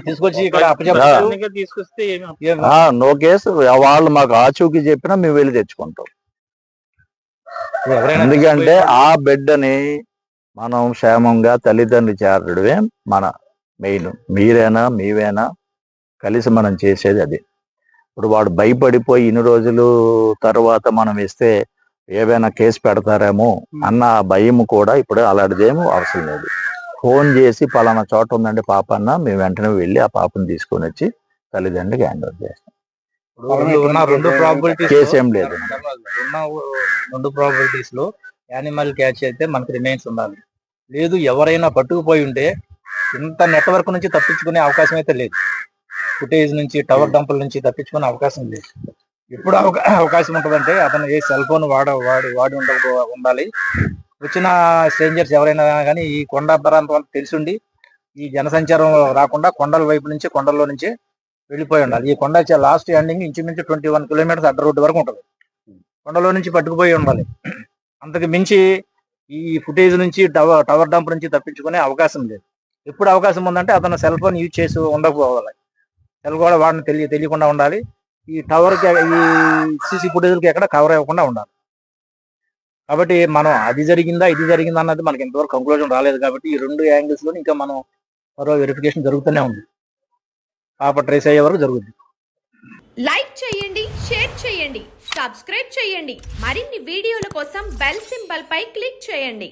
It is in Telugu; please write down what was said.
తీసుకొచ్చి ఇక్కడ అప్పచెప్పారు. తీసుకొస్తే నో కేసు. వాళ్ళు మాకు ఆచూకీ చెప్పినా మేము వెళ్ళి తెచ్చుకుంటాం. ఎందుకంటే ఆ బిడ్డని మనం క్షేమంగా తల్లిదండ్రులు చేరడమే మన మెయిన్. మీరైనా మీవేనా కలిసి మనం చేసేది అది. ఇప్పుడు వాడు భయపడిపోయి ఇన్ని రోజులు తర్వాత మనం ఇస్తే ఏవైనా కేసు పెడతారేమో అన్న భయం కూడా ఇప్పుడు అలాంటిదేమో అవసరం లేదు. ఫోన్ చేసి పలానా చోట ఉందండి పాప అన్న, మేము వెంటనే వెళ్ళి ఆ పాపను తీసుకొని వచ్చి తల్లిదండ్రులకి హ్యాండ్ ఓవర్ చేస్తాం. కేసు ఏం లేదు. రెండు ప్రాబిలిటీస్ లో యానిమల్ క్యాచ్ అయితే మనకి రిమైన్స్ ఉండాలి. లేదు ఎవరైనా పట్టుకుపోయి ఉంటే ఇంత నెట్వర్క్ నుంచి తప్పించుకునే అవకాశం అయితే లేదు. ఫుటేజ్ నుంచి టవర్ డంపుల నుంచి తప్పించుకునే అవకాశం లేదు. ఎప్పుడు అవకాశం ఉంటుందంటే అతను ఏ సెల్ ఫోన్ వాడి ఉండాలి. వచ్చిన స్ట్రేంజర్స్ ఎవరైనా కానీ ఈ కొండ ప్రాంతం తెలిసిండి ఈ జనసంచారం రాకుండా కొండల వైపు నుంచి కొండల్లో నుంచి వెళ్ళిపోయి ఉండాలి. ఈ కొండ లాస్ట్ ఎండింగ్ ఇంచుమించు 21 కిలోమీటర్స్ అడ్డ రోడ్డు వరకు ఉంటుంది. కొండలో నుంచి పట్టుకుపోయి ఉండాలి. అంతకు మించి ఈ ఫుటేజ్ నుంచి టవర్ డంప్ నుంచి తప్పించుకునే అవకాశం లేదు. ఎప్పుడు అవకాశం ఉందంటే అతను సెల్ ఫోన్ యూజ్ చేసి ఉండకపోవాలి. సెల్ కూడా వాడిని తెలియకుండా ఉండాలి. ఈ టవర్కి ఈ సీసీ ఫుటేజ్కి ఎక్కడ కవర్ అవ్వకుండా ఉండాలి. కాబట్టి మనం అది జరిగిందా ఇది జరిగిందా అన్నది మనకి ఇంతవరకు కంక్లూజన్ రాలేదు. కాబట్టి ఈ రెండు యాంగిల్స్ లో ఇంకా మనం మరో వెరిఫికేషన్ జరుగుతూనే ఉంది. పాప ట్రేస్ అయ్యే వరకు జరుగుతుంది. లైక్ చేయండి, షేర్ చేయండి, సబ్స్క్రైబ్ చేయండి. మరిన్ని వీడియోల కోసం బెల్ సింబల్ పై క్లిక్ చేయండి.